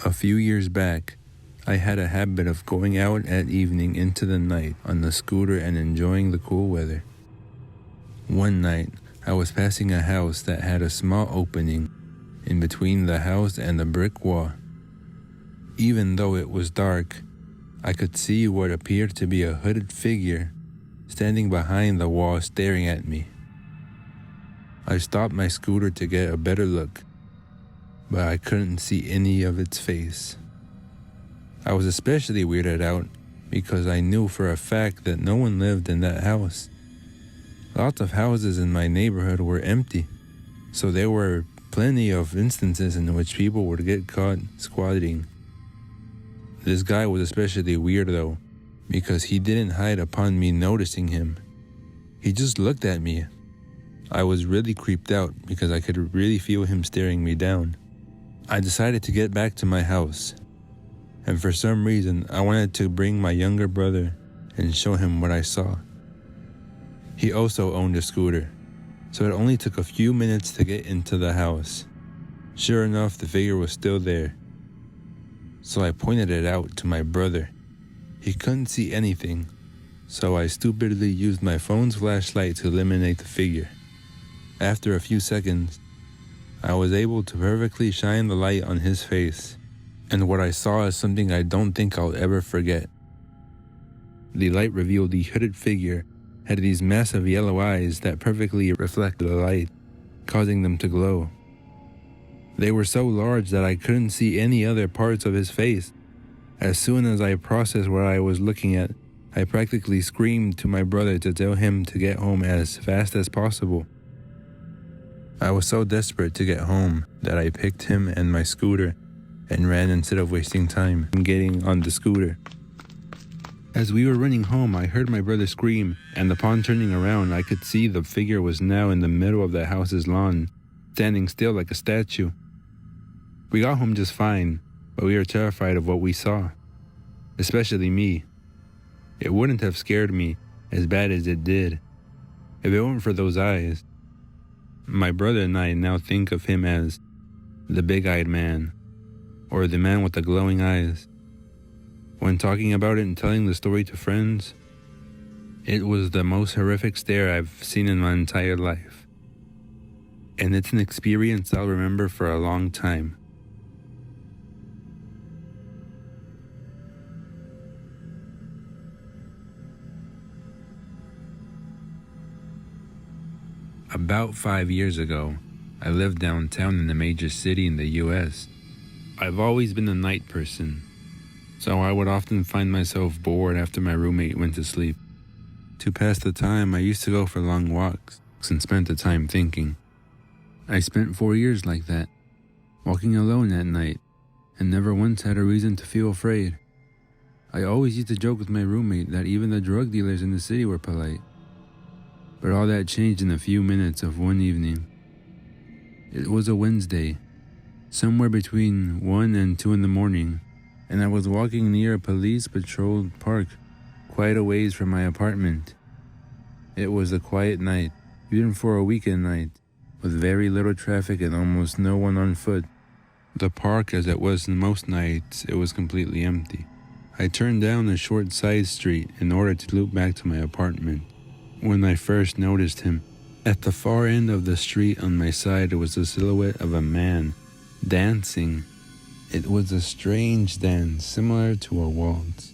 A few years back, I had a habit of going out at evening into the night on the scooter and enjoying the cool weather. One night, I was passing a house that had a small opening in between the house and the brick wall. Even though it was dark, I could see what appeared to be a hooded figure standing behind the wall staring at me. I stopped my scooter to get a better look, but I couldn't see any of its face. I was especially weirded out because I knew for a fact that no one lived in that house. Lots of houses in my neighborhood were empty, so there were plenty of instances in which people would get caught squatting. This guy was especially weird though, because he didn't hide upon me noticing him. He just looked at me. I was really creeped out because I could really feel him staring me down. I decided to get back to my house, and for some reason I wanted to bring my younger brother and show him what I saw. He also owned a scooter, so it only took a few minutes to get into the house. Sure enough, the figure was still there. So I pointed it out to my brother. He couldn't see anything, so I stupidly used my phone's flashlight to illuminate the figure. After a few seconds, I was able to perfectly shine the light on his face, and what I saw is something I don't think I'll ever forget. The light revealed the hooded figure had these massive yellow eyes that perfectly reflected the light, causing them to glow. They were so large that I couldn't see any other parts of his face. As soon as I processed what I was looking at, I practically screamed to my brother to tell him to get home as fast as possible. I was so desperate to get home that I picked him and my scooter and ran instead of wasting time getting on the scooter. As we were running home, I heard my brother scream, and upon turning around, I could see the figure was now in the middle of the house's lawn, standing still like a statue. We got home just fine, but we were terrified of what we saw, especially me. It wouldn't have scared me as bad as it did if it weren't for those eyes. My brother and I now think of him as the big-eyed man, or the man with the glowing eyes. When talking about it and telling the story to friends, it was the most horrific stare I've seen in my entire life. And it's an experience I'll remember for a long time. About 5 years ago, I lived downtown in a major city in the US. I've always been a night person, so I would often find myself bored after my roommate went to sleep. To pass the time, I used to go for long walks and spend the time thinking. I spent 4 years like that, walking alone at night, and never once had a reason to feel afraid. I always used to joke with my roommate that even the drug dealers in the city were polite. But all that changed in a few minutes of one evening. It was a Wednesday, somewhere between 1 and 2 in the morning, and I was walking near a police-patrolled park, quite a ways from my apartment. It was a quiet night, even for a weekend night, with very little traffic and almost no one on foot. The park, as it was most nights, it was completely empty. I turned down a short side street in order to loop back to my apartment. When I first noticed him, at the far end of the street on my side was the silhouette of a man dancing. It was a strange dance, similar to a waltz.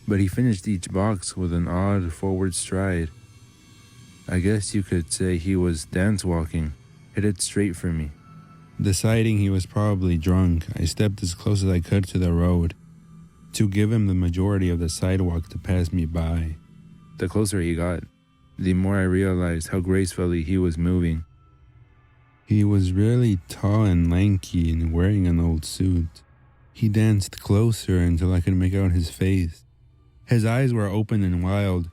But he finished each box with an odd forward stride. I guess you could say he was dance walking, headed straight for me. Deciding he was probably drunk, I stepped as close as I could to the road to give him the majority of the sidewalk to pass me by. The closer he got, the more I realized how gracefully he was moving. He was really tall and lanky and wearing an old suit. He danced closer until I could make out his face. His eyes were open and wild,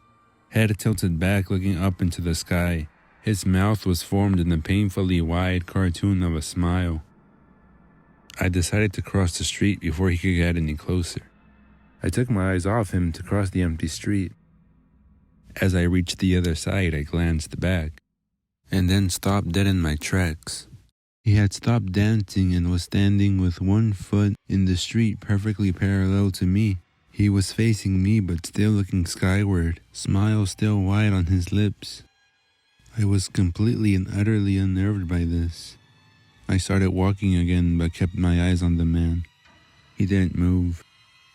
head tilted back looking up into the sky. His mouth was formed in a painfully wide cartoon of a smile. I decided to cross the street before he could get any closer. I took my eyes off him to cross the empty street. As I reached the other side, I glanced back, and then stopped dead in my tracks. He had stopped dancing and was standing with one foot in the street perfectly parallel to me. He was facing me but still looking skyward, smile still wide on his lips. I was completely and utterly unnerved by this. I started walking again but kept my eyes on the man. He didn't move.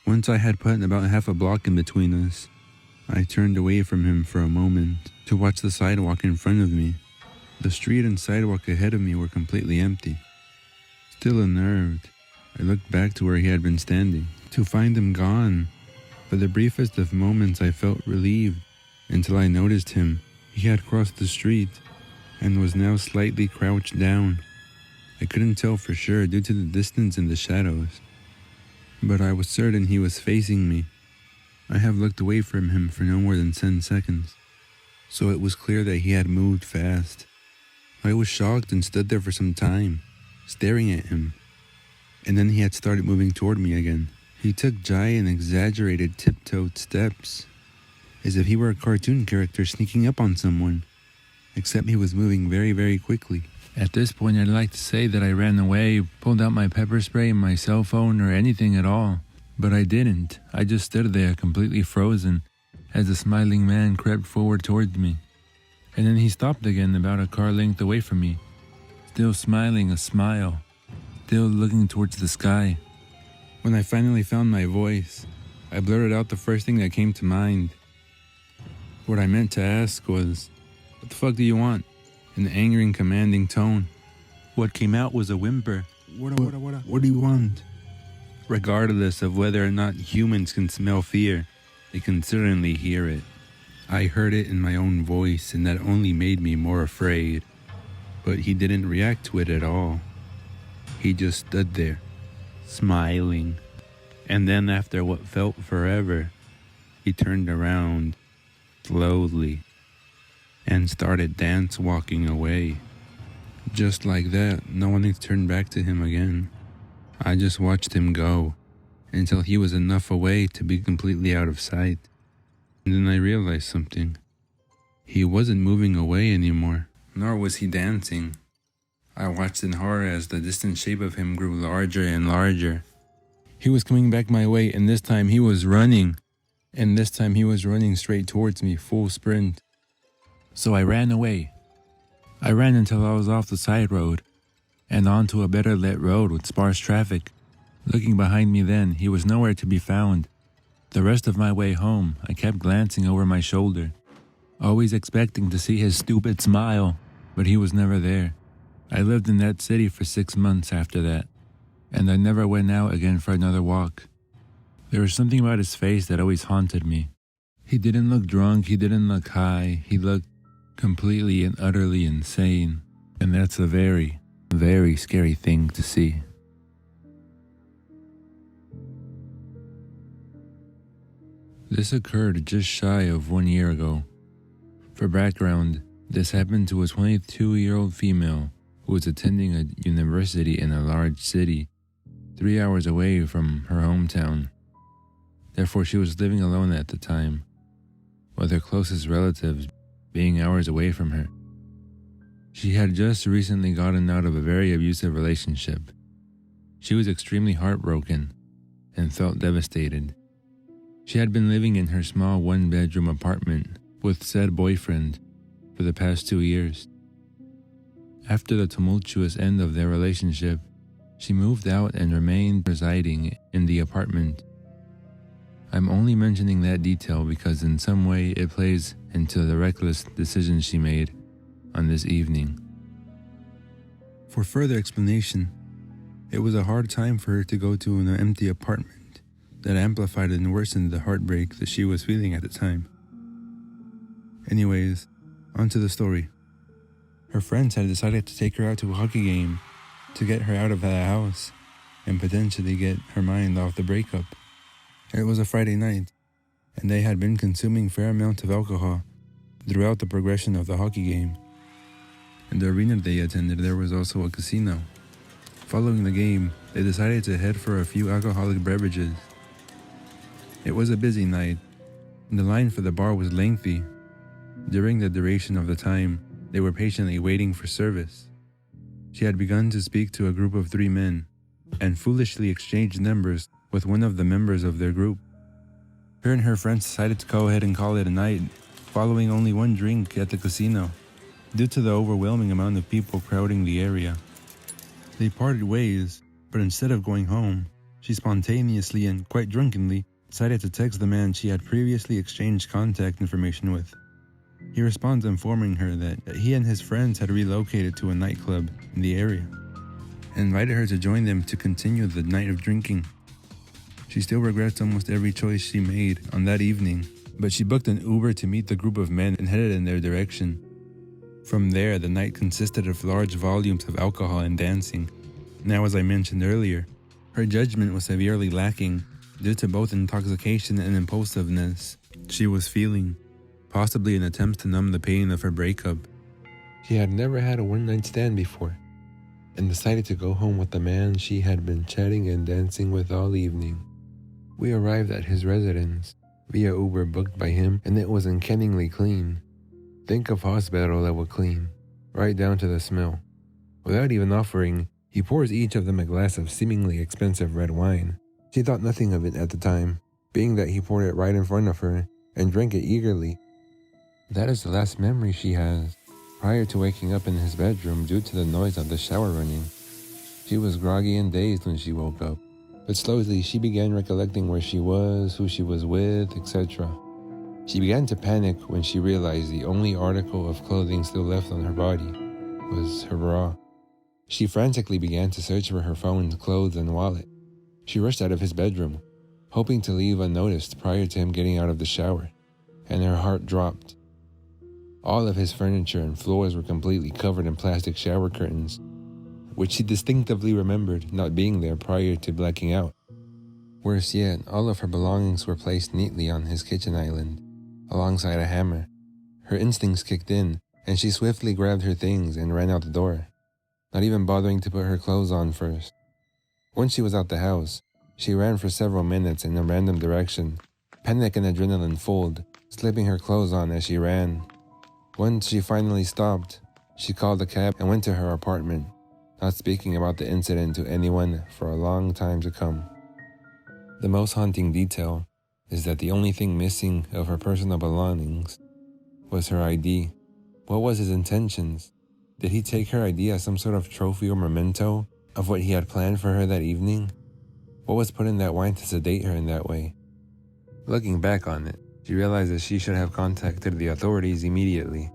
Once I had put about half a block in between us, I turned away from him for a moment to watch the sidewalk in front of me. The street and sidewalk ahead of me were completely empty. Still unnerved, I looked back to where he had been standing, to find him gone. For the briefest of moments I felt relieved, until I noticed him. He had crossed the street, and was now slightly crouched down. I couldn't tell for sure due to the distance and the shadows, but I was certain he was facing me. I have looked away from him for no more than 10 seconds, so it was clear that he had moved fast. I was shocked and stood there for some time, staring at him, and then he had started moving toward me again. He took giant, exaggerated, tiptoed steps, as if he were a cartoon character sneaking up on someone, except he was moving very, very quickly. At this point, I'd like to say that I ran away, pulled out my pepper spray and my cell phone or anything at all, but I didn't. I just stood there completely frozen as the smiling man crept forward towards me. And then he stopped again about a car length away from me, still smiling a smile, still looking towards the sky. When I finally found my voice, I blurted out the first thing that came to mind. What I meant to ask was, "What the fuck do you want?" in an angry and commanding tone. What came out was a whimper. What do you want? Regardless of whether or not humans can smell fear, they can certainly hear it. I heard it in my own voice, and that only made me more afraid. But he didn't react to it at all. He just stood there, smiling. And then after what felt forever, he turned around, slowly, and started dance walking away. Just like that, no one had turned back to him again. I just watched him go, until he was enough away to be completely out of sight. And then I realized something. He wasn't moving away anymore, nor was he dancing. I watched in horror as the distant shape of him grew larger and larger. He was coming back my way, and this time he was running. And this time he was running straight towards me, full sprint. So I ran away. I ran until I was off the side road, and onto a better lit road with sparse traffic. Looking behind me then, he was nowhere to be found. The rest of my way home, I kept glancing over my shoulder, always expecting to see his stupid smile, but he was never there. I lived in that city for 6 months after that, and I never went out again for another walk. There was something about his face that always haunted me. He didn't look drunk, he didn't look high, he looked completely and utterly insane, and that's a very, very scary thing to see. This occurred just shy of 1 year ago. For background, this happened to a 22-year-old female who was attending a university in a large city, 3 hours away from her hometown. Therefore, she was living alone at the time, with her closest relatives being hours away from her. She had just recently gotten out of a very abusive relationship. She was extremely heartbroken and felt devastated. She had been living in her small one-bedroom apartment with said boyfriend for the past 2 years. After the tumultuous end of their relationship, she moved out and remained residing in the apartment. I'm only mentioning that detail because in some way it plays into the reckless decisions she made on this evening. For further explanation, it was a hard time for her to go to an empty apartment that amplified and worsened the heartbreak that she was feeling at the time. Anyways, onto the story. Her friends had decided to take her out to a hockey game to get her out of the house and potentially get her mind off the breakup. It was a Friday night, and they had been consuming fair amount of alcohol throughout the progression of the hockey game. In the arena they attended, there was also a casino. Following the game, they decided to head for a few alcoholic beverages. It was a busy night, and the line for the bar was lengthy. During the duration of the time, they were patiently waiting for service. She had begun to speak to a group of 3 men and foolishly exchanged numbers with one of the members of their group. Her and her friends decided to go ahead and call it a night, following only one drink at the casino, due to the overwhelming amount of people crowding the area. They parted ways, but instead of going home, she spontaneously and quite drunkenly decided to text the man she had previously exchanged contact information with. He responds informing her that he and his friends had relocated to a nightclub in the area and invited her to join them to continue the night of drinking. She still regrets almost every choice she made on that evening, but she booked an Uber to meet the group of men and headed in their direction. From there, the night consisted of large volumes of alcohol and dancing. Now, as I mentioned earlier, her judgment was severely lacking due to both intoxication and impulsiveness she was feeling, possibly in attempts to numb the pain of her breakup. She had never had a one-night stand before, and decided to go home with the man she had been chatting and dancing with all evening. We arrived at his residence via Uber booked by him, and it was uncannily clean. Think of hospital level clean, right down to the smell. Without even offering, he pours each of them a glass of seemingly expensive red wine. She thought nothing of it at the time, being that he poured it right in front of her and drank it eagerly. That is the last memory she has, prior to waking up in his bedroom due to the noise of the shower running. She was groggy and dazed when she woke up, but slowly she began recollecting where she was, who she was with, etc. She began to panic when she realized the only article of clothing still left on her body was her bra. She frantically began to search for her phone, clothes, and wallet. She rushed out of his bedroom, hoping to leave unnoticed prior to him getting out of the shower, and her heart dropped. All of his furniture and floors were completely covered in plastic shower curtains, which she distinctively remembered not being there prior to blacking out. Worse yet, all of her belongings were placed neatly on his kitchen island, alongside a hammer. Her instincts kicked in, and she swiftly grabbed her things and ran out the door, not even bothering to put her clothes on first. Once she was out the house, she ran for several minutes in a random direction, panic and adrenaline fueled, slipping her clothes on as she ran. Once she finally stopped, she called a cab and went to her apartment, not speaking about the incident to anyone for a long time to come. The most haunting detail is that the only thing missing of her personal belongings was her ID. What was his intentions? Did he take her ID as some sort of trophy or memento of what he had planned for her that evening? What was put in that wine to sedate her in that way? Looking back on it, she realized that she should have contacted the authorities immediately.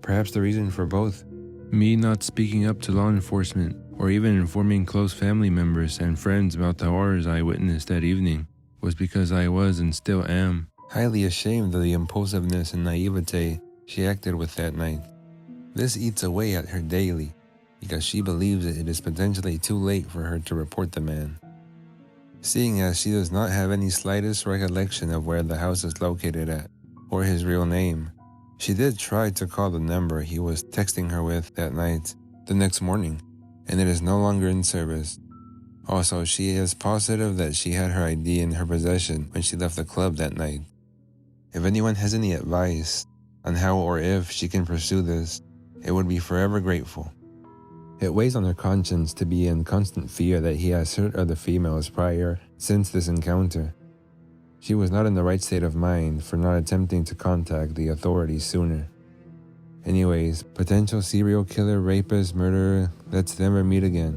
Perhaps the reason for both me not speaking up to law enforcement or even informing close family members and friends about the horrors I witnessed that evening was because I was and still am highly ashamed of the impulsiveness and naivete she acted with that night. This eats away at her daily because she believes that it is potentially too late for her to report the man. Seeing as she does not have any slightest recollection of where the house is located at or his real name, she did try to call the number he was texting her with that night the next morning, and it is no longer in service. Also, she is positive that she had her ID in her possession when she left the club that night. If anyone has any advice on how or if she can pursue this, it would be forever grateful. It weighs on her conscience to be in constant fear that he has hurt other females prior since this encounter. She was not in the right state of mind for not attempting to contact the authorities sooner. Anyways, potential serial killer, rapist, murderer, let's never meet again.